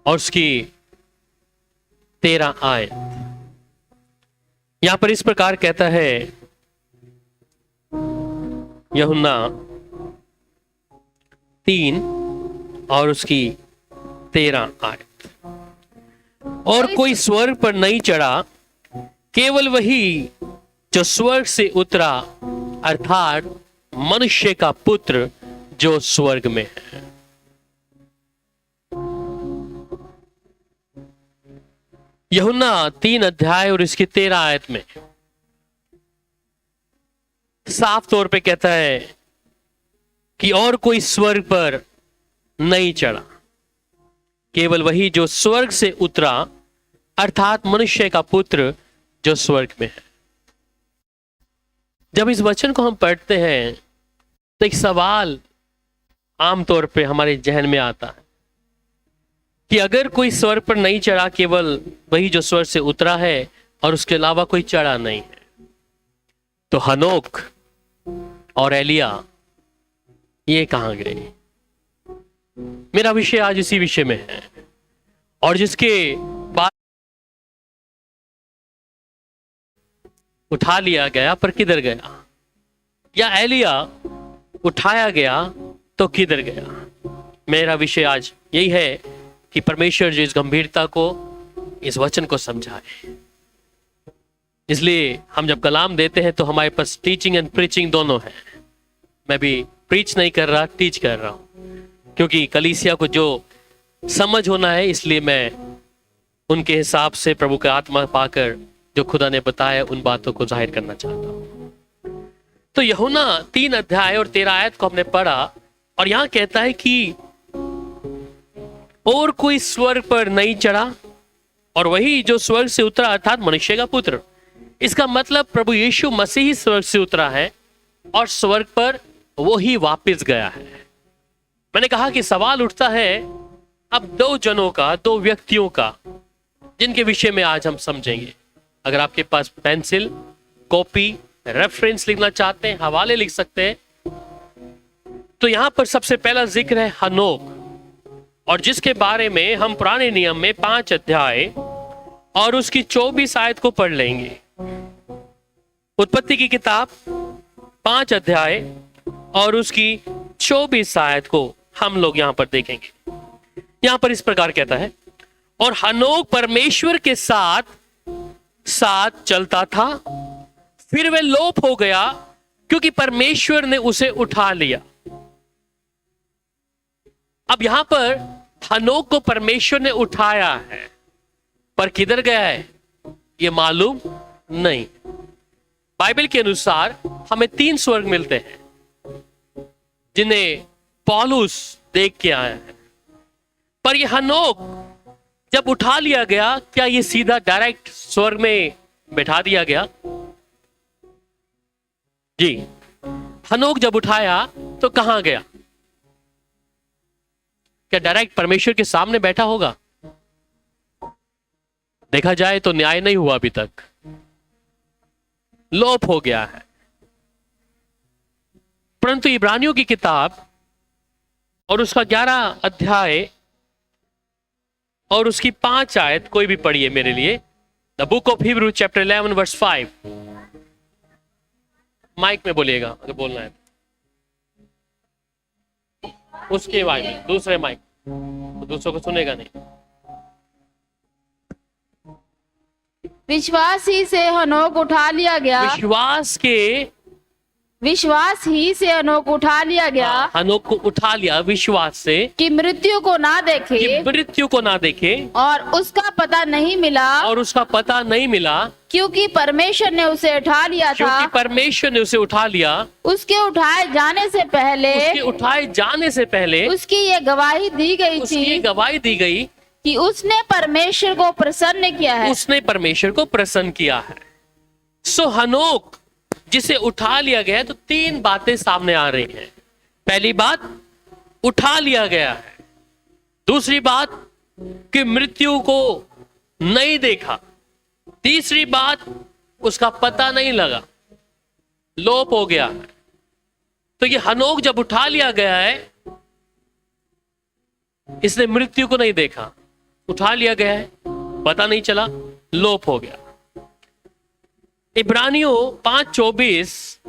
और उसकी 13 आयत। यहां पर इस प्रकार कहता है यूहन्ना 3 और उसकी 13 आयत, और कोई स्वर्ग पर नहीं चढ़ा, केवल वही जो स्वर्ग से उतरा, अर्थात मनुष्य का पुत्र जो स्वर्ग में है। यूहन्ना 3 अध्याय और इसकी 13 आयत में साफ तौर पे कहता है कि और कोई स्वर्ग पर नहीं चढ़ा, केवल वही जो स्वर्ग से उतरा, अर्थात मनुष्य का पुत्र जो स्वर्ग में है। जब इस वचन को हम पढ़ते हैं तो एक सवाल आमतौर पे हमारे जहन में आता है कि अगर कोई स्वर्ग पर नहीं चढ़ा, केवल वही जो स्वर्ग से उतरा है और उसके अलावा कोई चढ़ा नहीं है, तो हनोक और एलिया ये कहां गए? मेरा विषय आज इसी विषय में है, और जिसके बाद उठा लिया गया पर किधर गया, या एलिया उठाया गया तो किधर गया। मेरा विषय आज यही है कि परमेश्वर जो इस गंभीरता को, इस वचन को समझाए। इसलिए हम जब कलाम देते हैं तो हमारे पास टीचिंग एंड प्रीचिंग दोनों है। मैं भी प्रीच नहीं कर रहा, टीच कर रहा हूं, क्योंकि कलीसिया को जो समझ होना है, इसलिए मैं उनके हिसाब से प्रभु का आत्मा पाकर जो खुदा ने बताया उन बातों को जाहिर करना चाहता हूं। तो यूहन्ना 3 अध्याय और 13 आयत को हमने पढ़ा, और यहां कहता है कि और कोई स्वर्ग पर नहीं चढ़ा, और वही जो स्वर्ग से उतरा, अर्थात मनुष्य का पुत्र। इसका मतलब प्रभु यीशु मसीह ही स्वर्ग से उतरा है और स्वर्ग पर वो ही वापस गया है। मैंने कहा कि सवाल उठता है अब 2 जनों का, 2 व्यक्तियों का, जिनके विषय में आज हम समझेंगे। अगर आपके पास पेंसिल, कॉपी, रेफरेंस लिखना चाहते हैं, हवाले लिख सकते हैं। तो यहां पर सबसे पहला जिक्र है हनोक, और जिसके बारे में हम पुराने नियम में 5 अध्याय और उसकी 24 आयत को पढ़ लेंगे। उत्पत्ति की किताब 5 अध्याय और उसकी 24 आयत को हम लोग यहां पर देखेंगे। यहां पर इस प्रकार कहता है, और हनोक परमेश्वर के साथ साथ चलता था, फिर वह लोप हो गया क्योंकि परमेश्वर ने उसे उठा लिया। अब यहां पर हनोक को परमेश्वर ने उठाया है, पर किधर गया है यह मालूम नहीं। बाइबल के अनुसार हमें 3 स्वर्ग मिलते हैं जिन्हें पौलुस देख के आया है, पर यह हनोक जब उठा लिया गया, क्या यह सीधा डायरेक्ट स्वर्ग में बैठा दिया गया? जी, हनोक जब उठाया तो कहां गया? क्या डायरेक्ट परमेश्वर के सामने बैठा होगा? देखा जाए तो न्याय नहीं हुआ अभी तक, लोप हो गया है। परंतु इब्रानियों की किताब और उसका 11 अध्याय और उसकी 5 आयत, कोई भी पढ़िए मेरे लिए। The book of Hebrew chapter 11 verse 5। Mic में बोलिएगा अगर बोलना है, उसके माइक में, दूसरे माइक, तो दूसरों को सुनेगा नहीं। विश्वास ही से हनोक उठा लिया गया, विश्वास ही से हनोक उठा लिया गया, हनोक को उठा लिया विश्वास से, कि मृत्यु को ना देखे, कि मृत्यु को ना देखे, और उसका पता नहीं मिला, और उसका पता नहीं मिला, क्योंकि परमेश्वर ने उसे उठा लिया था। क्योंकि परमेश्वर ने उसे उठा लिया। उसके उठाए जाने से पहले, उसके उठाए जाने से पहले उसकी ये गवाही दी गई उसकी ये थी गवाही दी गई कि उसने परमेश्वर को प्रसन्न किया है। उसने परमेश्वर को प्रसन्न किया है। सो हनोक जिसे उठा लिया गया है, तो 3 बातें सामने आ रही हैं। पहली बात, उठा लिया गया है। दूसरी बात कि मृत्यु को नहीं देखा। तीसरी बात, उसका पता नहीं लगा, लोप हो गया है। तो ये हनोक जब उठा लिया गया है, इसने मृत्यु को नहीं देखा, उठा लिया गया है, पता नहीं चला, लोप हो गया। इब्रानियों 5:24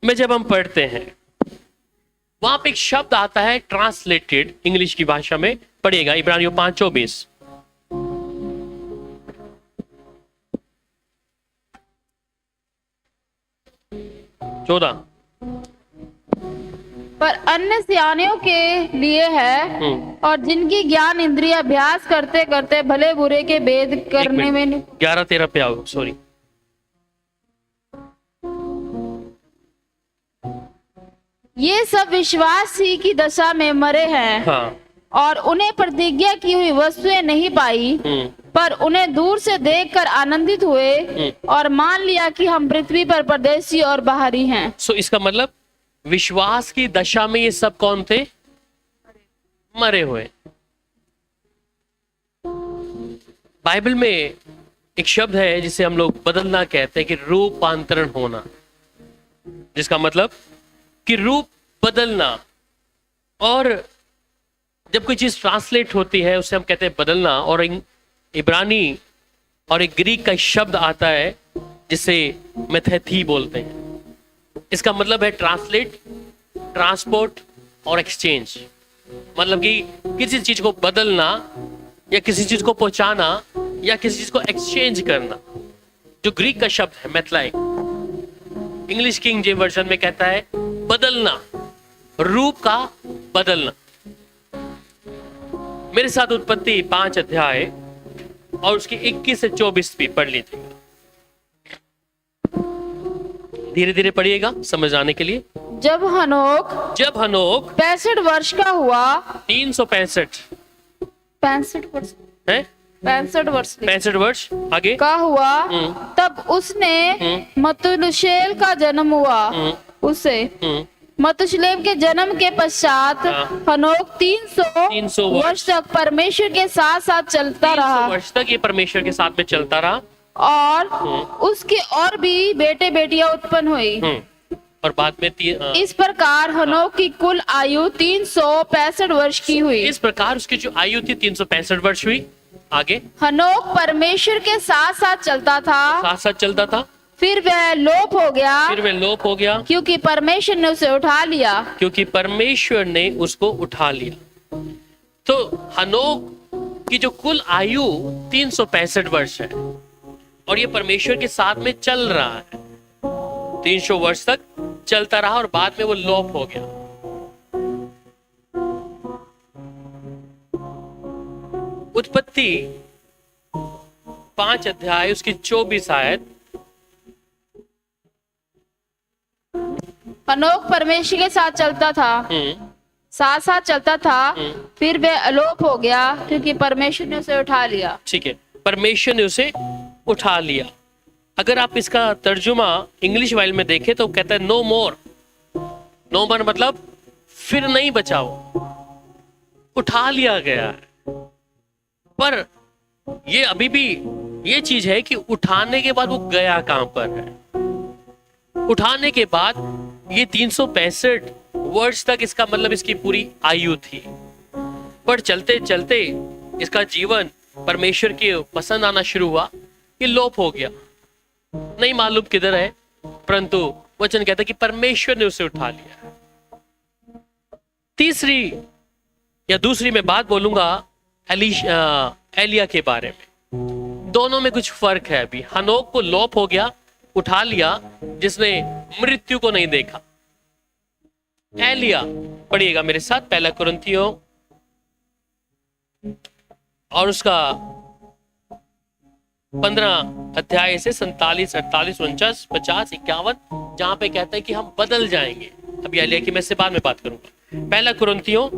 में जब हम पढ़ते हैं, वहां पे एक शब्द आता है ट्रांसलेटेड, इंग्लिश की भाषा में पढ़िएगा, इब्रानियों 5:24। पर अन्य सियानियों के लिए है और जिनकी ज्ञान इंद्रिय अभ्यास करते करते भले बुरे के भेद करने में 11-13 पे आओ, सॉरी। ये सब विश्वास ही की दशा में मरे हैं हाँ। और उन्हें प्रतिज्ञा की हुई वस्तुएं नहीं पाई, पर उन्हें दूर से देखकर आनंदित हुए और मान लिया कि हम पृथ्वी पर परदेशी और बाहरी हैं। सो इसका मतलब विश्वास की दशा में ये सब कौन थे? मरे हुए। बाइबल में एक शब्द है जिसे हम लोग बदलना कहते हैं, कि रूपांतरण होना, जिसका मतलब कि रूप बदलना। और जब कोई चीज ट्रांसलेट होती है उसे हम कहते हैं बदलना। और इब्रानी और एक ग्रीक का शब्द आता है जिसे मेथेथी बोलते हैं। इसका मतलब है ट्रांसलेट, ट्रांसपोर्ट और एक्सचेंज। मतलब कि किसी चीज को बदलना या किसी चीज को पहुंचाना या किसी चीज को एक्सचेंज करना, जो ग्रीक का शब्द है मैथलाई। इंग्लिश किंग जेम्स वर्जन में कहता है बदलना, रूप का बदलना। मेरे साथ उत्पत्ति 5 अध्याय और उसकी 21 से 24 भी पढ़ लीजिएगा, धीरे धीरे पढ़िएगा समझ आने के लिए। जब हनोक 65 वर्ष का हुआ, 365 वर्ष है, 65 वर्ष आगे का हुआ, तब उसने मतुशेल का जन्म हुआ। उसे मतुशलेम के जन्म के पश्चात हनोक 300 वर्ष तक परमेश्वर के साथ साथ चलता 300 रहा। वर्ष तक ये परमेश्वर के साथ में चलता रहा। और उसके और भी बेटे बेटियां उत्पन्न हुई। और बाद में इस प्रकार हनोक की कुल आयु 365 वर्ष की हुई। इस प्रकार उसकी जो आयु थी 365 वर्ष हुई। आगे हनोक परमेश्वर के साथ साथ चलता था, फिर वह लोप हो गया, क्योंकि परमेश्वर ने उसे उठा लिया। तो हनोक की जो कुल आयु 365 वर्ष है और ये परमेश्वर के साथ में चल रहा है, 300 वर्ष तक चलता रहा और बाद में वो लोप हो गया। उत्पत्ति 5 अध्याय उसकी 24 आयत। हनोक परमेश्वर के साथ चलता था, फिर वह अलोप हो गया, क्योंकि परमेश्वर ने उसे उठा लिया। ठीक है, परमेश्वर ने उसे उठा लिया। अगर आप इसका तर्जुमा इंग्लिश बाइबल में देखें तो कहता है नो मोर। नो मोर मतलब फिर नहीं बचाओ, उठा लिया गया है। पर ये अभी भी ये चीज है कि उठाने के बाद वो गया कहां पर है। उठाने के बाद ये 365 वर्ष तक, इसका मतलब इसकी पूरी आयु थी। पर चलते चलते इसका जीवन परमेश्वर के पसंद आना शुरू हुआ, ये लोप हो गया। नहीं मालूम किधर है, परंतु वचन कहता है कि परमेश्वर ने उसे उठा लिया। तीसरी या दूसरी मैं बात बोलूंगा एलिया के बारे में। दोनों में कुछ फर्क है। अभी हनोक को लोप हो गया, उठा लिया, जिसने मृत्यु को नहीं देखा। एलिया पढ़िएगा मेरे साथ, 1 कुरिन्थियों और उसका 15 अध्याय से 47, 48, 49, 50, 51, जहां पे कहता है कि हम बदल जाएंगे। अभी एलिया की मैं से बाद में बात करूंगा। 1 कुरिन्थियों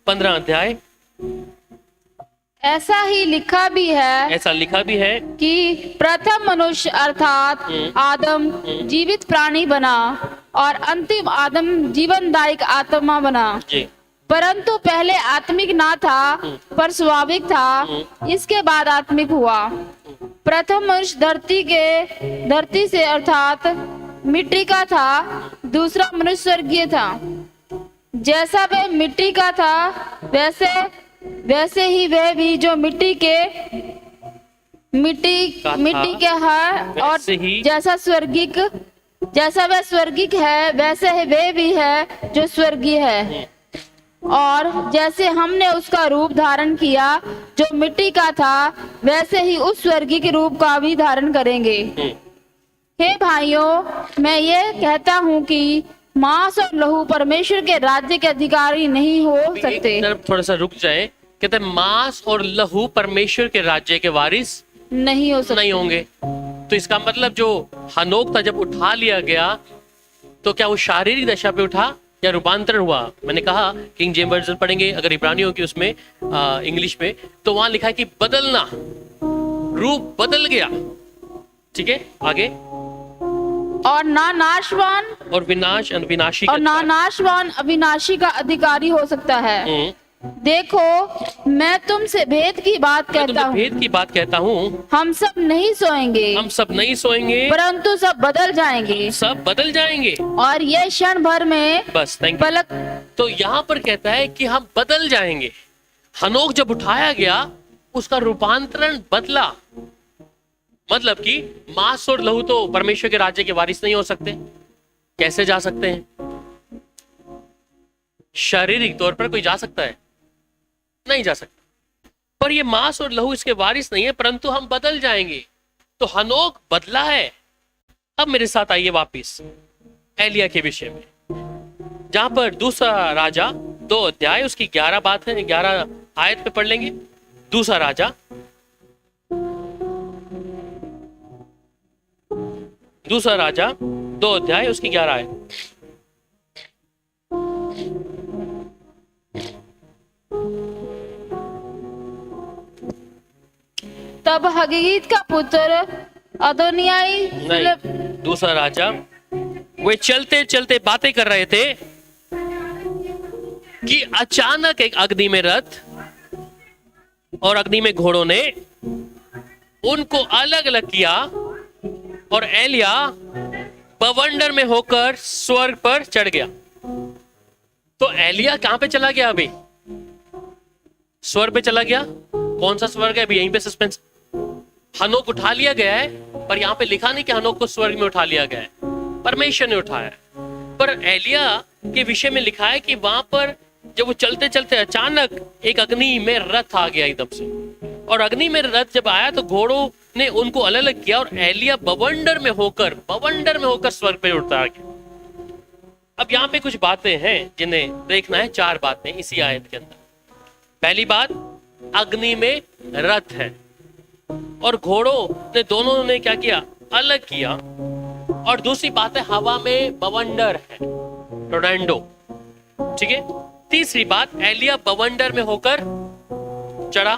15 अध्याय। ऐसा लिखा भी है कि प्रथम मनुष्य अर्थात आदम जीवित प्राणी बना और अंतिम आदम जीवनदायक आत्मा बना। परंतु पहले आत्मिक ना था पर स्वाभाविक था, इसके बाद आत्मिक हुआ। प्रथम मनुष्य धरती से अर्थात मिट्टी का था, दूसरा मनुष्य स्वर्गीय था। जैसा वह मिट्टी का था वैसे वैसे ही वह भी जो मिट्टी के है और वैसे ही जैसा वह स्वर्गिक है वैसे ही वह भी है जो स्वर्गीय है। और जैसे हमने उसका रूप धारण किया जो मिट्टी का था वैसे ही उस स्वर्गीय के रूप का भी धारण करेंगे। हे भाइयों, मैं ये कहता हूँ कि मांस और लहू परमेश्वर के राज्य के अधिकारी नहीं हो सकते। एक तरफ थोड़ा सा रुक जाए। कहते हैं मांस और लहू परमेश्वर के राज्य के वारिस नहीं हो सकते, नहीं होंगे। तो इसका मतलब जो हनोक था जब उठा लिया गया तो क्या वो शारीरिक दशा पे उठा या रूपांतरण हुआ? मैंने कहा किंग जेम्स वर्जन पढ़ेंगे अगर इब्रानियों की उसमें इंग्लिश में, तो वहां लिखा है कि बदलना, रूप बदल गया। ठीक है, आगे। और ना नाशवान और विनाशी और ना नाशवान अविनाशी का अधिकारी हो सकता है। देखो, मैं तुमसे भेद की बात कहता हूँ, हम सब नहीं सोएंगे परंतु सब बदल जाएंगे और ये क्षण भर में बस पलक। तो यहाँ पर कहता है कि हम बदल जाएंगे। हनोक जब उठाया गया उसका रूपांतरण बदला। मतलब कि मांस और लहू तो परमेश्वर के राज्य के वारिस नहीं हो सकते। कैसे जा सकते हैं? शारीरिक तौर पर कोई जा सकता है? नहीं जा सकता। पर ये मांस और लहू इसके वारिस नहीं है, परंतु हम बदल जाएंगे। तो हनोक बदला है। अब मेरे साथ आइए वापिस एलिया के विषय में, जहां पर दूसरा राजा 2 अध्याय उसकी 11 बात है, 11 आयत पे पढ़ लेंगे। दूसरा राजा 2 अध्याय उसकी 11 आयत। तब हगीत का पुत्र अदोनियाई दूसरा राजा, वे चलते चलते बातें कर रहे थे कि अचानक एक अग्नि में रथ और अग्नि में घोड़ों ने उनको अलग अलग किया और एलिया बवंडर में होकर स्वर्ग पर चढ़ गया। तो एलिया कहां पे चला गया? अभी स्वर्ग पे चला गया। कौन सा स्वर्ग है? अभी यहीं पे सस्पेंस। हनोक उठा लिया गया है, पर यहां पे लिखा नहीं कि हनोक को स्वर्ग में उठा लिया गया है, परमेश्वर ने उठाया। पर एलिया के विषय में लिखा है कि वहां पर जब वो चलते चलते अचानक एक अग्नि में रथ आ गया एकदम से, और अग्नि में रथ जब आया तो घोड़ों ने उनको अलग अलग किया और एलिया बवंडर में होकर स्वर्ग पे उठता गया। अब यहाँ पे कुछ बातें हैं जिन्हें देखना है। 4 बातें इसी आयत के अंदर। पहली बात, अग्नि में रथ है और घोड़ों ने दोनों ने क्या किया? अलग किया। और दूसरी बात है, हवा में बवंडर है, टोरनेडो। ठीक है। तीसरी बात, एलिया बवंडर में होकर चढ़ा।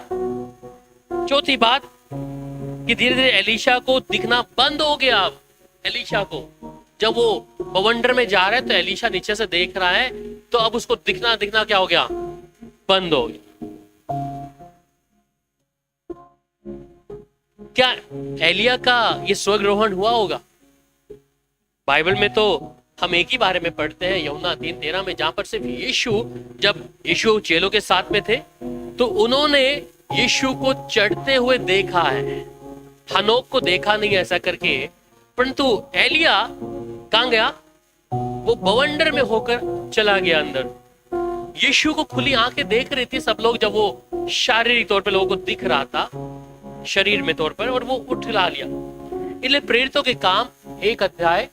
चौथी बात कि धीरे धीरे एलीशा को दिखना बंद हो गया। अब एलीशा को जब वो बवंडर में जा रहा है तो एलीशा नीचे से देख रहा है, तो अब उसको दिखना क्या हो गया? बंद हो गया। क्या एलिया का ये स्वर्गरोहण हुआ होगा? बाइबल में तो हम एक ही बारे में पढ़ते हैं, यूहन्ना 3:13 में, जहां पर सिर्फ जब यीशु चेलों के साथ में थे तो उन्होंने यीशु को चढ़ते हुए देखा है। हनोक को देखा नहीं ऐसा करके। परंतु एलिया कहां गया? वो बवंडर में होकर चला गया अंदर। यीशु को खुली आंखें देख रही थी सब लोग, जब वो शारीरिक तौर पर लोगों को दिख रहा था, शरीर में तौर पर, और वो उठला लिया। इसलिए प्रेरितों के काम 1 अध्याय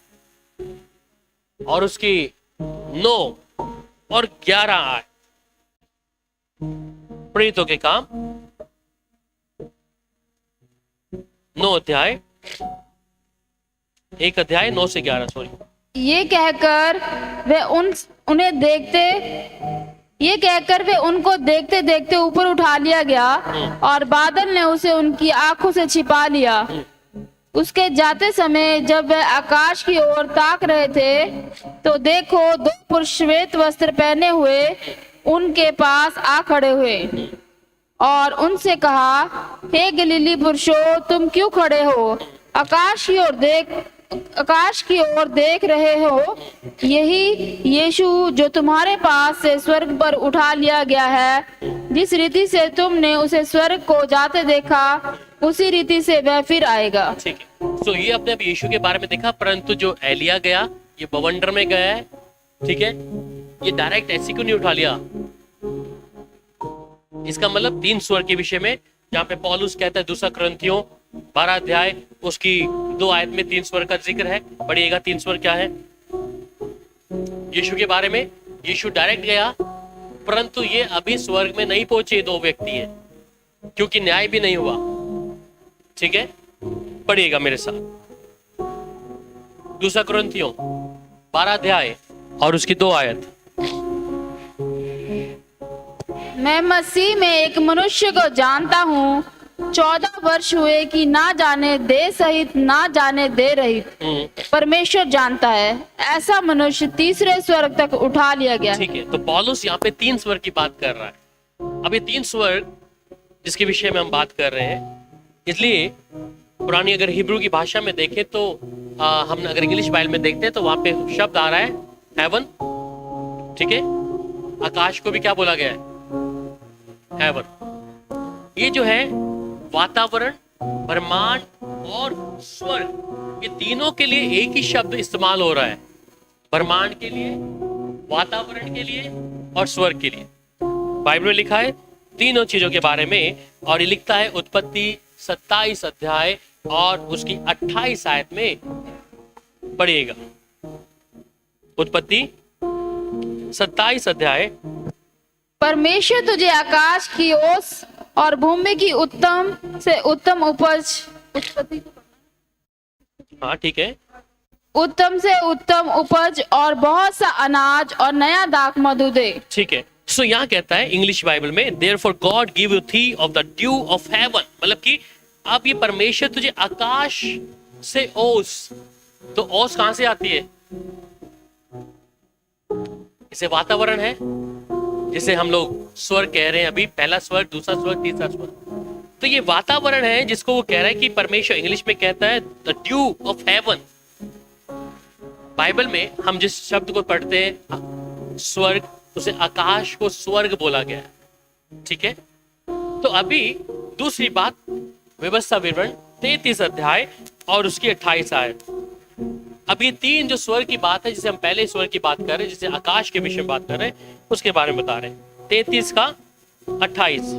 और उसकी 9 और 11 आयत। प्रेरितों के काम 9 अध्याय 1 अध्याय 9 से 11। सॉरी। ये कहकर वे उनको देखते देखते ऊपर उठा लिया गया और बादल ने उसे उनकी आंखों से छिपा लिया। उसके जाते समय जब वे आकाश की ओर ताक रहे थे तो देखो 2 पुरुष श्वेत वस्त्र पहने हुए उनके पास आ खड़े हुए और उनसे कहा, हे गलीली पुरुषों, तुम क्यों खड़े हो? आकाश की ओर आकाश की ओर देख रहे हो, यही यीशु जो तुम्हारे पास से स्वर्ग पर उठा लिया गया है, जिस रीति से तुमने उसे स्वर्ग को जाते देखा, उसी रीति से वह फिर आएगा। ठीक है, तो ये अपने अब यीशु के बारे में देखा, परंतु जो एलिया गया ये बवंडर में गया है। ठीक है, ये डायरेक्ट ऐसे क्यों नहीं उठा लिया? इसका मतलब 3 स्वर के विषय में, जहाँ पे पौलुस कहता है 2 कुरिन्थियों 12 अध्याय उसकी 2 आयत में 3 स्वर का जिक्र है। पढ़िएगा 3 स्वर क्या है यीशु के बारे में। यीशु डायरेक्ट गया, परंतु ये अभी स्वर्ग में नहीं पहुंचे 2 व्यक्ति है, क्योंकि न्याय भी नहीं हुआ। ठीक है, पढ़िएगा मेरे साथ 2 कुरिन्थियों 12 अध्याय और उसकी 2 आयत। मैं मसीह में एक मनुष्य को जानता हूँ, 14 वर्ष हुए कि ना जाने दे सहित ना जाने दे रहित परमेश्वर जानता है, ऐसा मनुष्य तीसरे स्वर्ग तक उठा लिया गया। ठीक है, तो पौलुस यहाँ पे 3 स्वर की बात कर रहा है। अब ये 3 स्वर जिसके विषय में हम बात कर रहे हैं, इसलिए पुरानी अगर हिब्रू की भाषा में देखें तो हम अगर इंग्लिश बाइबल में देखते हैं तो वहां पे शब्द आ रहा है हेवन। ठीक है, आकाश को भी क्या बोला गया है? हेवन। ये जो है वातावरण, ब्रह्मांड और स्वर्ग, ये तीनों के लिए एक ही शब्द इस्तेमाल हो रहा है। ब्रह्मांड के लिए, वातावरण के लिए और स्वर्ग के लिए। बाइबल में लिखा है तीनों चीजों के बारे में, और ये लिखता है उत्पत्ति 27 अध्याय और उसकी 28 आयत में। पढ़िएगा उत्पत्ति 27 अध्याय। परमेश्वर तुझे आकाश की ओस और भूमि की उत्तम से उत्तम उपज, हाँ ठीक है, उत्तम से उत्तम उपज और बहुत सा अनाज और नया दाख मधु दे। ठीक है, सो यहाँ कहता है इंग्लिश बाइबल में therefore God give you thee of the dew of heaven, मतलब कि अब ये परमेश्वर तुझे आकाश से ओस, तो ओस कहां से आती है? इसे वातावरण है, जिसे हम लोग स्वर कह रहे हैं अभी, पहला स्वर, दूसरा स्वर, तीसरा स्वर। तो ये वातावरण है जिसको वो कह रहा है कि परमेश्वर, इंग्लिश में कहता है the due of haven. Bible में हम जिस शब्द को पढ़ते हैं स्वर्ग, उसे आकाश को स्वर्ग बोला गया है। ठीक है, तो अभी दूसरी बात, व्यवस्था विवरण 33 अध्याय और उसकी 28 आयत। अब ये 3 जो स्वर की बात है, जिसे हम पहले स्वर की बात कर रहे हैं, जिसे आकाश के विषय में बात कर रहे हैं, उसके बारे में बता रहे हैं। 33 का 28।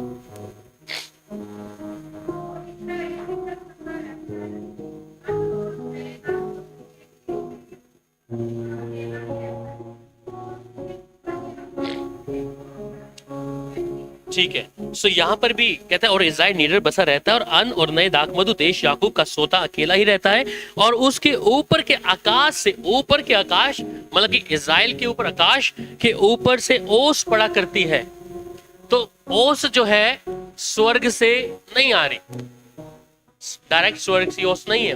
ठीक है, सो यहाँ पर भी कहता है और इज़राइल निडर बसा रहता है और अन्न और नए दाख मधु देश याकूब का सोता अकेला ही रहता है, और उसके ऊपर के आकाश से, ऊपर के आकाश मतलब कि इज़राइल के ऊपर, आकाश के ऊपर से ओस पड़ा करती है। तो ओस जो है स्वर्ग से नहीं आ रही, डायरेक्ट स्वर्ग से ओस नहीं है,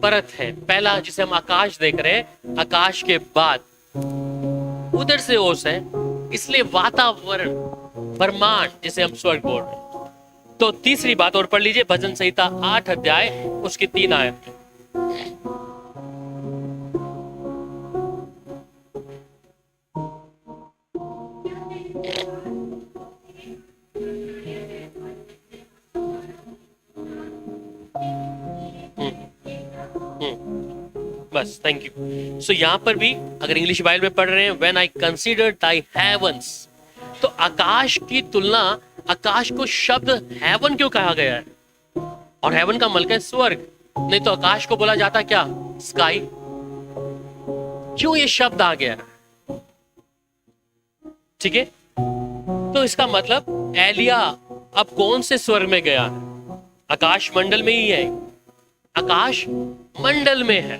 परत है। पहला जिसे हम आकाश देख रहे हैं, आकाश के बाद उधर से ओस है, इसलिए वातावरण, ब्रह्मांड जिसे हम स्वर्ग बोल रहे हैं। तो तीसरी बात और पढ़ लीजिए भजन संहिता 8 अध्याय उसकी 3 आयत। बस, थैंक यू। सो यहां पर भी अगर इंग्लिश बाइबल में पढ़ रहे हैं, when I consider thy heavens, तो आकाश की तुलना, आकाश को शब्द हेवन क्यों कहा गया है? और हेवन का मतलब है स्वर्ग, नहीं तो आकाश को बोला जाता क्या? स्काई। क्यों ये शब्द आ गया? ठीक है, तो इसका मतलब एलिया अब कौन से स्वर्ग में गया? आकाश मंडल में ही है, आकाश मंडल में है,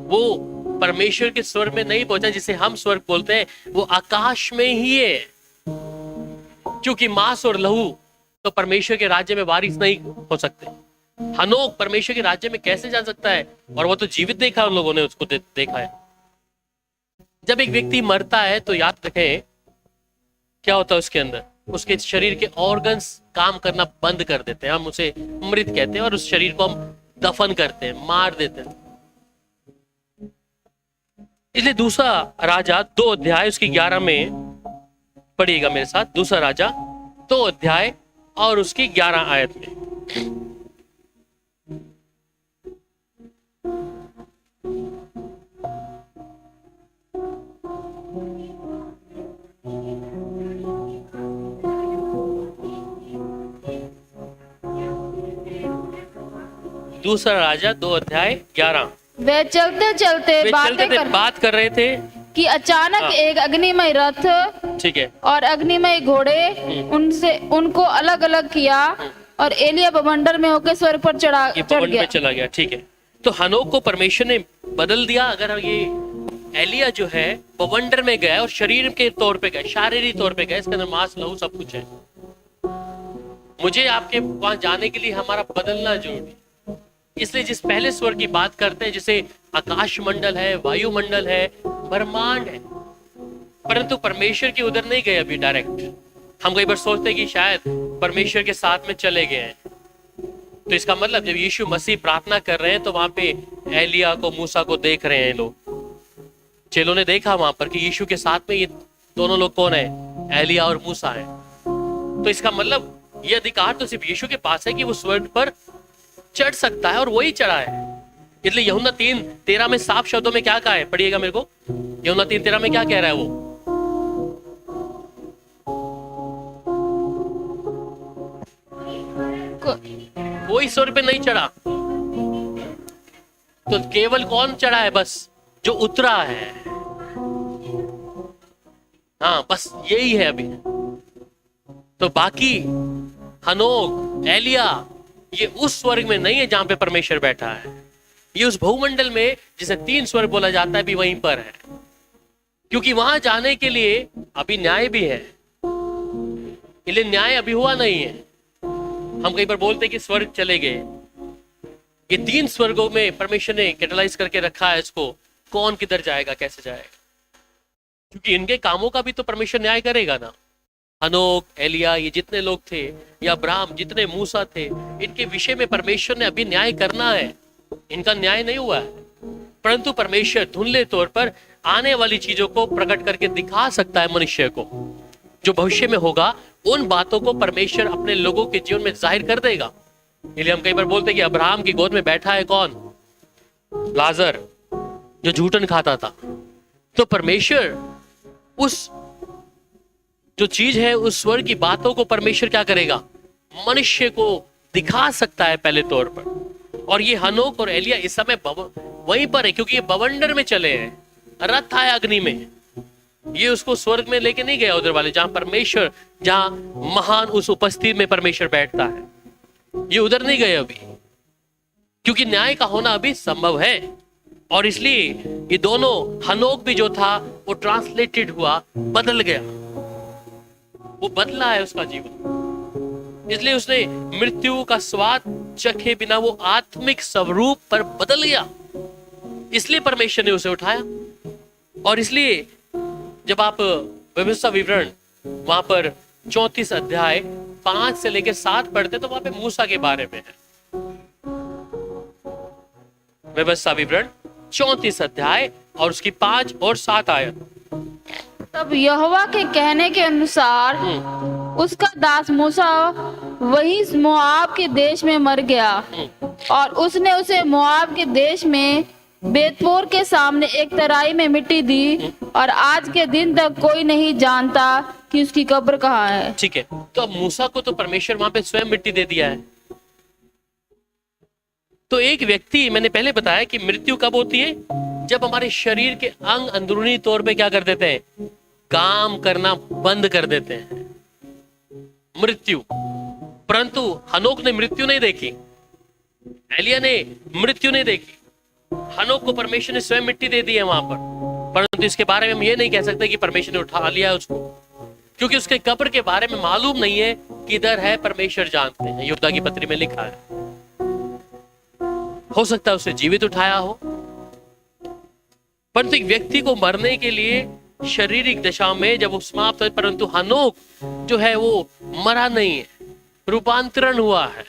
वो परमेश्वर के स्वर्ग में नहीं पहुंचा जिसे हम स्वर्ग बोलते हैं, वो आकाश में ही है। क्योंकि मांस और लहू तो परमेश्वर के राज्य में वारिस नहीं हो सकते। हनोक परमेश्वर के राज्य में कैसे जा सकता है? और वो तो जीवित देखा, उन लोगों ने उसको देखा है। जब एक व्यक्ति मरता है तो याद रखें क्या होता है उसके अंदर, उसके शरीर के ऑर्गन्स काम करना बंद कर देते हैं, हम उसे मृत कहते हैं, और उस शरीर को हम दफन करते हैं, मार देते हैं। इसलिए दूसरा राजा 2 अध्याय उसकी 11 में पढ़िएगा मेरे साथ। दूसरा राजा 2 अध्याय और उसकी 11 आयत में। दूसरा राजा 2 अध्याय 11। वे चलते चलते बात कर रहे थे कि अचानक एक अग्निमय रथ, ठीक है, और अग्निमय घोड़े उनको अलग अलग किया और एलिया बवंडर में होकर स्वर्ग पर चढ़ गया। चला गया। ठीक है, तो हनोक को परमेश्वर ने बदल दिया। अगर ये एलिया जो है बवंडर में गया और शरीर के तौर पे गया, शारीरिक तौर पे गया, इसके अंदर मांस लहू सब कुछ है। मुझे आपके वहां जाने के लिए हमारा बदलना जरूरी। इसलिए जिस पहले स्वर की बात करते हैं, जिसे आकाश मंडल है, वायुमंडल है, ब्रह्मांड है, परंतु परमेश्वर की उधर नहीं गए अभी डायरेक्ट। हम कई बार सोचते हैं कि शायद परमेश्वर के साथ में चले गए हैं। तो इसका मतलब जब यीशु मसीह प्रार्थना कर रहे हैं तो वहां पे एलिया को, मूसा को देख रहे हैं लोग। चेलों ने देखा वहां पर कि यीशु के साथ में ये दोनों लोग कौन है, एलिया और मूसा है। तो इसका मतलब ये अधिकार तो सिर्फ यीशु के पास है कि वो स्वर्ग पर चढ़ सकता है, और वही चढ़ा है। इसलिए यूहन्ना 3:13 में साफ शब्दों में क्या कहा है, पढ़िएगा मेरे को। यूहन्ना 3:13 में क्या कह रहा है वो? कोई स्वर्ग पे नहीं चढ़ा, तो केवल कौन चढ़ा है? बस जो उतरा है। हाँ, बस यही है अभी। तो बाकी हनोक, एलिया, ये उस स्वर्ग में नहीं है जहां पे परमेश्वर बैठा है। ये उस भूमंडल में जिसे 3 स्वर्ग बोला जाता है भी वहीं पर है, क्योंकि वहां जाने के लिए अभी न्याय भी है। इसलिए न्याय अभी हुआ नहीं है। हम कई बार बोलते हैं कि स्वर्ग चले गए। ये 3 स्वर्गों में परमेश्वर ने कैटेगराइज करके रखा है इसको, कौन किधर जाएगा, कैसे जाएगा, क्योंकि इनके कामों का भी तो परमेश्वर न्याय करेगा ना। हनोक, एलिया, ये जितने लोग थे, या अब्राहम, जितने मूसा थे, इनके विषय में परमेश्वर ने अभी न्याय करना है। इनका न्याय नहीं हुआ है, परंतु परमेश्वर धुंधले तौर पर आने वाली चीजों को प्रकट करके दिखा सकता है मनुष्य को। जो भविष्य में होगा उन बातों को परमेश्वर अपने लोगों के जीवन में जाहिर कर देगा। इसलिए हम कई बार बोलते हैं कि अब्राहम की गोद में बैठा है कौन? लाजर, जो झूठन खाता था। तो परमेश्वर उस जो चीज है, उस स्वर्ग की बातों को परमेश्वर क्या करेगा, मनुष्य को दिखा सकता है पहले तौर पर। और ये हनोक और एलिया इस समय वहीं पर है, क्योंकि ये बवंडर में चले हैं, रथ आया अग्नि में। ये उसको स्वर्ग में लेके नहीं गया उधर वाले, जहां परमेश्वर, जहां महान उस उपस्थिति में परमेश्वर बैठता है। ये उधर नहीं गए अभी, क्योंकि न्याय का होना अभी संभव है। और इसलिए ये दोनों, हनोक भी जो था वो ट्रांसलेटेड हुआ, बदल गया, वो बदला है उसका जीवन। इसलिए उसने मृत्यु का स्वाद चखे बिना वो आत्मिक स्वरूप पर बदल गया। इसलिए परमेश्वर ने उसे उठाया। और इसलिए जब आप व्यवस्था विवरण वहां पर 34 अध्याय 5 से लेकर 7 पढ़ते तो वहां पे मूसा के बारे में है। व्यवस्था विवरण 34 अध्याय और उसकी 5 और 7 आयत। तब यहोवा के कहने के अनुसार उसका दास मूसा वही मोआब के देश में मर गया, और उसने उसे मोआब के देश में बेतपोर के सामने एक तराई में मिट्टी दी, और आज के दिन तक कोई नहीं जानता कि उसकी कब्र कहाँ है। ठीक है, तो अब मूसा को तो परमेश्वर वहां पे स्वयं मिट्टी दे दिया है। तो एक व्यक्ति, मैंने पहले बताया कि मृत्यु कब होती है, जब हमारे शरीर के अंग अंदरूनी तौर पे क्या कर देते हैं, काम करना बंद कर देते हैं, मृत्यु। परंतु हनोक ने मृत्यु नहीं देखी, एलिया ने मृत्यु नहीं देखी। हनोक को परमेश्वर ने स्वयं मिट्टी दे दी है वहां पर, परंतु इसके बारे में हम ये नहीं कह सकते कि परमेश्वर ने उठा लिया है उसको, क्योंकि उसके कब्र के बारे में मालूम नहीं है किधर है, परमेश्वर जानते हैं। युद्धा की पत्री में लिखा है। हो सकता है उसे जीवित उठाया हो, परंतु एक व्यक्ति को मरने के लिए शारीरिक दशा में जब वो समाप्त हो, परंतु हनोक जो है वो मरा नहीं है, रूपांतरण हुआ है,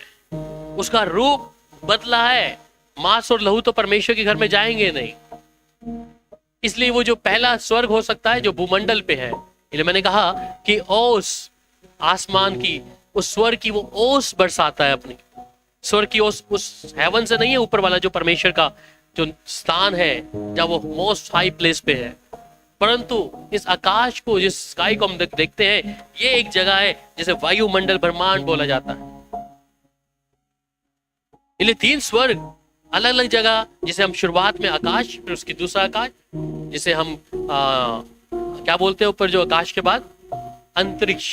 उसका रूप बदला है, मांस और लहू तो परमेश्वर के घर में जाएंगे नहीं। इसलिए वो जो पहला स्वर्ग हो सकता है जो भूमंडल पे है, इसलिए मैंने कहा कि ओस आसमान की, उस स्वर्ग की वो ओस बरसाता है अपनी। स्वर्ग की ओस उस हेवन से नहीं है, ऊपर वाला जो परमेश्वर का जो स्थान है जहाँ वो मोस्ट हाई प्लेस पे है, परंतु इस आकाश को, जिस स्काई को हम देखते हैं, ये एक जगह है जिसे वायुमंडल ब्रह्मांड बोला जाता है। इसलिए 3 स्वर्ग अलग अलग जगह, जिसे हम शुरुआत में आकाश, फिर उसकी दूसरा आकाश जिसे हम क्या बोलते हैं ऊपर जो आकाश के बाद, अंतरिक्ष,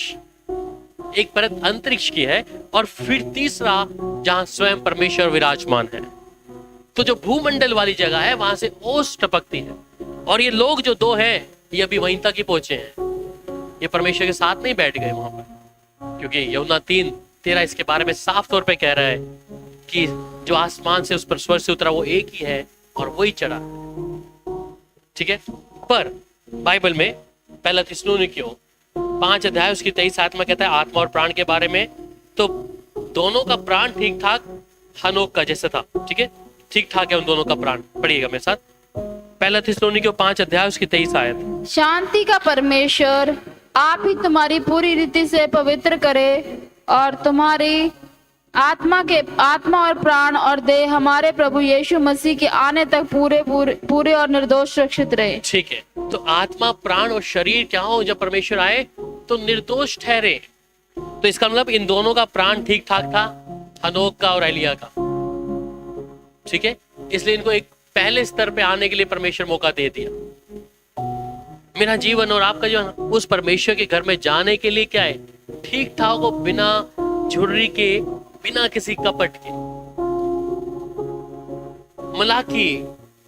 एक परत अंतरिक्ष की है, और फिर तीसरा जहां स्वयं परमेश्वर विराजमान है। तो जो भूमंडल वाली जगह है वहां से ओस टपकती है, और ये लोग जो 2 हैं ये अभी वहीं तक ही पहुंचे हैं, ये परमेश्वर के साथ नहीं बैठ गए वहां पर, क्योंकि यूहन्ना 3:13 इसके बारे में साफ तौर पे कह रहा है कि जो आसमान से उस पर स्वर्ग से उतरा वो एक ही है और वही चढ़ा। ठीक है, पर बाइबल में पहला थिस्सलुनीकियों 5 अध्याय उसकी 23 आयत में कहता है आत्मा और प्राण के बारे में, तो दोनों का प्राण ठीक ठाक हनोक का जैसा था। ठीक है, ठीक ठाक है उन दोनों का प्राण। पढ़िएगा मेरे साथ, पहला थिस्सलुनीकियों 5 अध्याय उसकी 23 आयत। शांति का परमेश्वर आप ही तुम्हारी पूरी रीति से पवित्र करे, और तुम्हारी आत्मा और प्राण और देह हमारे प्रभु यीशु मसीह के आने तक पूरे और निर्दोष सुरक्षित रहे। ठीक है, तो आत्मा, प्राण और शरीर क्या हो जब परमेश्वर आए तो निर्दोष ठहरे। तो इसका मतलब इन दोनों का प्राण ठीक ठाक था, हनोक का और एलिया का। ठीक है, इसलिए इनको एक पहले स्तर पे आने के लिए परमेश्वर मौका दे दिया। मेरा जीवन और आपका जीवन उस परमेश्वर के घर में जाने के लिए क्या है, ठीक ठाक हो, बिना झुर्री के, बिना किसी कपट के। मलाकी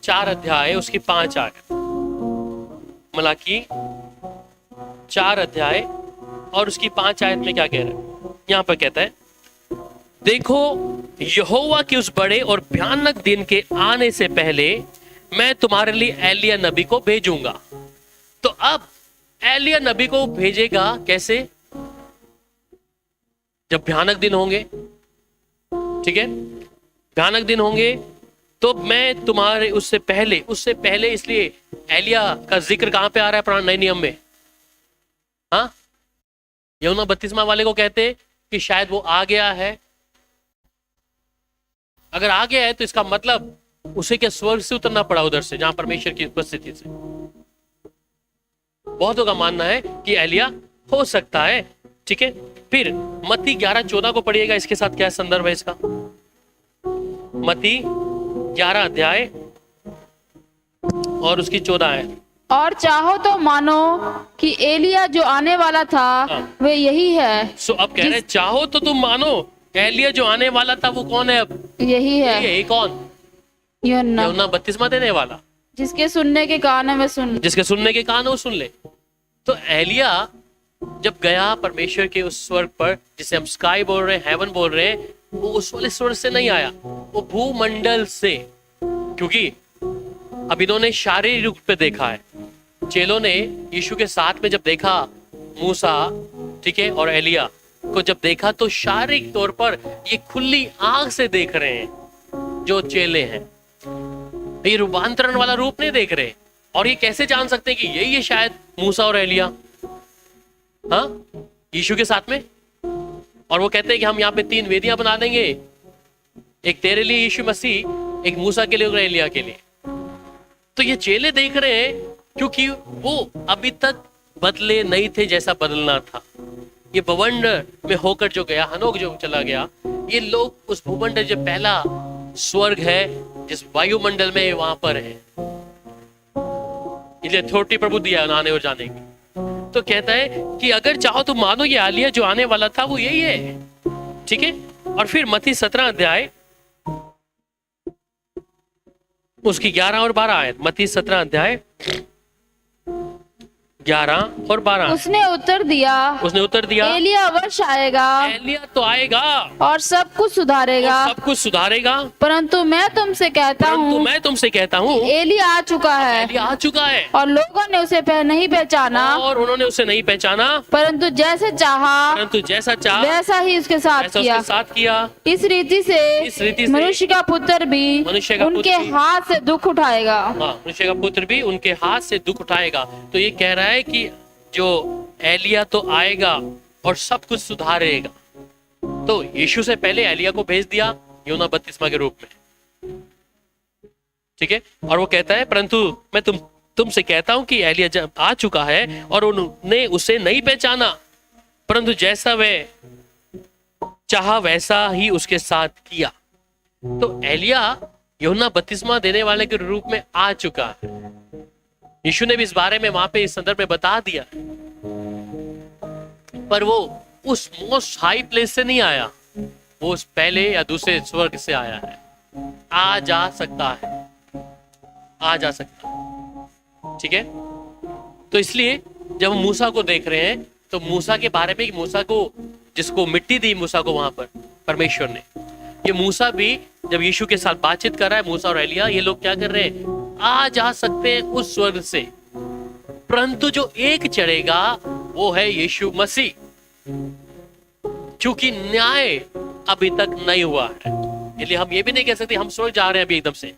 4 अध्याय उसकी 5 आयत। मलाकी 4 अध्याय और उसकी 5 आयत में क्या कह रहा है, यहां पर कहता है, देखो यहोवा के उस बड़े और भयानक दिन के आने से पहले मैं तुम्हारे लिए एलिया नबी को भेजूंगा। तो अब एलिया नबी को भेजेगा कैसे, जब भयानक दिन होंगे। ठीक है, भयानक दिन होंगे, तो मैं तुम्हारे उससे पहले इसलिए एलिया का जिक्र कहां पे आ रहा है पुराने नए नियम में? हाँ, यूहन्ना 32वां वाले को कहते कि शायद वो आ गया है। अगर आ गया है तो इसका मतलब उसे क्या स्वर्ग से उतरना पड़ा उधर से, जहां परमेश्वर की उपस्थिति से। बहुतों का मानना है कि एलिया हो सकता है। ठीक है, फिर मत्ती 11:14 को पढ़िएगा, इसके साथ क्या संदर्भ है इसका। मत्ती 11 अध्याय और उसकी 14 आयत। और चाहो तो मानो कि एलिया जो आने वाला था वे यही है। सो अब कह रहे चाहो तो तुम मानो एलिया जो आने वाला था वो कौन है? अब यही है। यही कौन? यूहन्ना 32वां देने वाला, जिसके सुनने के कान है वे सुन, जिसके सुनने के कान है वो सुन ले। तो एलिया जब गया परमेश्वर के उस स्वर्ग पर, जिसे हम स्काई बोल रहे हैं, हेवन बोल रहे हैं, वो उस वाले स्वर्ग से नहीं आया, वो भूमंडल से। क्योंकि अब इन्होंने शारीरिक रूप पे देखा है, चेलों ने यीशु के साथ में जब देखा मूसा, ठीक है, और एलिया को जब देखा तो शारीरिक तौर पर ये खुली आंख से देख रहे हैं जो चेले हैं, ये रूपांतरण वाला रूप नहीं देख रहे। और ये कैसे जान सकते हैं कि यही है शायद मूसा और एलिया, हाँ, यीशु के साथ में। और वो कहते हैं कि हम यहाँ पे 3 वेदियां बना देंगे, एक तेरे लिए यीशु मसीह, एक मूसा के लिए और एलिया के लिए। तो ये चेले देख रहे हैं क्योंकि वो अभी तक बदले नहीं थे जैसा बदलना था। ये भूमंडल में होकर जो गया, हनोक जो चला गया, ये लोग उस भूमंडल जो पहला स्वर्ग है जिस वायुमंडल में वहां पर है, इसलिए अथॉरिटी प्रभु दिया आने और जाने की। तो कहता है कि अगर चाहो तो मानो ये एलिया जो आने वाला था वो यही है। ठीक है, और फिर मत्ती 17 अध्याय उसकी 11 और 12 आयत। मत्ती 17 अध्याय 11 और 12। उसने उत्तर दिया, एलिया अवश्य आएगा एलिया तो आएगा और सब कुछ सुधारेगा, और सब कुछ सुधारेगा, परंतु मैं तुमसे कहता हूँ एलिया आ चुका है एलिया आ चुका है और लोगों ने उसे नहीं पहचाना, और उन्होंने उसे नहीं पहचाना, परंतु जैसा चाहा वैसा ही उसके साथ किया। इस रीति से मनुष्य का पुत्र भी उनके हाथ से दुख उठाएगा। मनुष्य का पुत्र भी उनके हाथ से दुख उठाएगा। तो ये कह रहा है कि जो एलिया तो आएगा और सब कुछ सुधारेगा। तो यीशु से पहले एलिया को भेज दिया यूहन्ना बपतिस्मा के रूप में, ठीक है। और वो कहता है परंतु मैं तुमसे कहता हूं कि एलिया जब आ चुका है और उन्होंने उसे नहीं पहचाना, परंतु जैसा वह चाहा वैसा ही उसके साथ किया। तो एलिया यूहन्ना बपतिस्मा देने वाले के रूप में आ चुका है। यीशु ने भी इस बारे में वहां पे इस संदर्भ में बता दिया, पर वो उस मोस्ट हाई प्लेस से नहीं आया, वो उस पहले या दूसरे स्वर्ग से आया है। आ जा सकता है, ठीक है। तो इसलिए जब हम मूसा को देख रहे हैं तो मूसा के बारे में, मूसा को जिसको मिट्टी दी मूसा को वहां पर परमेश्वर ने, ये मूसा भी जब यीशु के साथ बातचीत कर रहा है, मूसा और एलिया ये लोग क्या कर रहे हैं, आ जा सकते हैं उस स्वर्ग से, परंतु जो एक चढ़ेगा वो है यीशु मसीह, क्योंकि न्याय अभी तक नहीं हुआ है। इसलिए हम ये भी नहीं कह सकते हम स्वर्ग जा रहे हैं अभी एकदम से,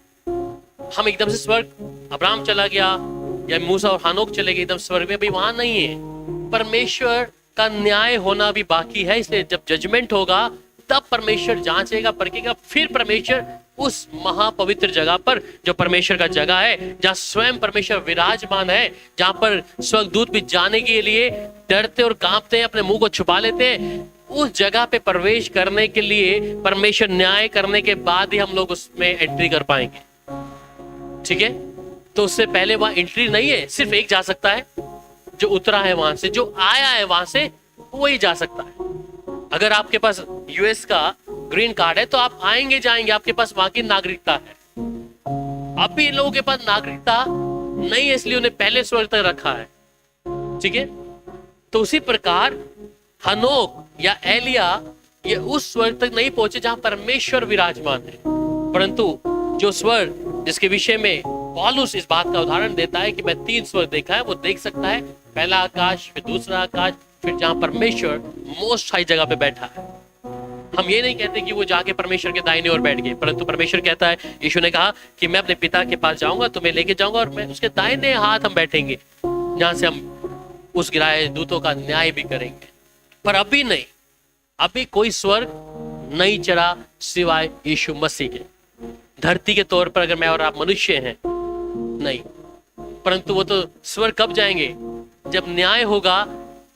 हम एकदम से स्वर्ग, अब्राहम चला गया या मूसा और हानोक चले गए एकदम स्वर्ग में, अभी वहां नहीं है। परमेश्वर का न्याय होना भी बाकी है। इसलिए जब जजमेंट होगा तब परमेश्वर जांचेगा, परखेगा, फिर परमेश्वर उस महापवित्र जगह पर, जो परमेश्वर का जगह है, जहां स्वयं परमेश्वर विराजमान है, जहां पर स्वर्गदूत भी जाने के लिए डरते और कांपते हैं, अपने मुंह को छुपा लेते हैं, उस जगह पे प्रवेश करने के लिए परमेश्वर न्याय करने के बाद ही हम लोग उसमें एंट्री कर पाएंगे, ठीक है। तो उससे पहले वहां एंट्री नहीं है, सिर्फ एक जा सकता है, जो उतरा है वहां से, जो आया है वहां से, वही जा सकता है। अगर आपके पास यूएस का ग्रीन कार्ड है तो आप आएंगे जाएंगे, आपके पास वहां की नागरिकता है। अब भी इन लोगों के पास नागरिकता नहीं है, इसलिए उन्हें पहले स्वर्ग तक रखा है, ठीक है। तो उसी प्रकार हनोक या एलिया ये उस स्वर्ग तक नहीं पहुंचे जहां परमेश्वर विराजमान है, परंतु जो स्वर्ग जिसके विषय में पौलुस इस बात का उदाहरण देता है कि मैं 3 स्वर्ग देखा है, वो देख सकता है, पहला आकाश, फिर दूसरा आकाश, फिर जहां परमेश्वर मोस्ट हाई जगह पे बैठा है। हम ये नहीं कहते कि वो जाके परमेश्वर के दाहिने ओर बैठ गए, परंतु परमेश्वर कहता है, यीशु ने कहा कि मैं अपने पिता के पास जाऊंगा, तुम्हें लेके जाऊंगा और मैं उसके दाहिने हाथ हम बैठेंगे, जहां से हम उस गिराए दूतों का न्याय भी करेंगे। पर अभी नहीं, अभी कोई स्वर्ग नहीं चढ़ा सिवाय यीशु मसीह के। धरती के तौर पर अगर मैं और आप मनुष्य हैं नहीं, परंतु वो तो स्वर्ग कब जाएंगे, जब न्याय होगा।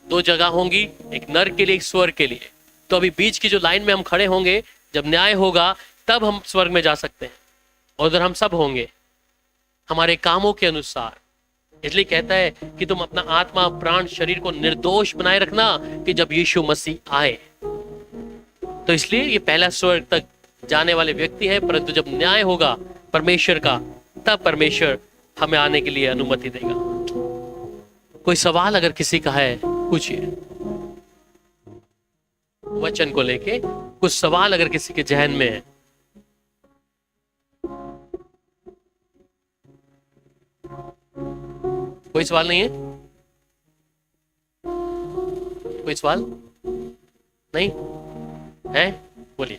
2 जगह होंगी, एक नर्क के लिए, एक स्वर्ग के लिए। तो अभी बीच की जो लाइन में हम खड़े होंगे, जब न्याय होगा तब हम स्वर्ग में जा सकते हैं, और उधर हम सब होंगे हमारे कामों के अनुसार। इसलिए कहता है कि तुम अपना आत्मा, प्राण, शरीर को निर्दोष बनाए रखना कि जब यीशु मसीह आए। तो इसलिए ये पहला स्वर्ग तक जाने वाले व्यक्ति है, परंतु जब न्याय होगा परमेश्वर का, तब परमेश्वर हमें आने के लिए अनुमति देगा। कोई सवाल अगर किसी का है पूछिए, वचन को लेके कुछ सवाल अगर किसी के जहन में है। कोई सवाल नहीं है? कोई सवाल नहीं है? बोलिए।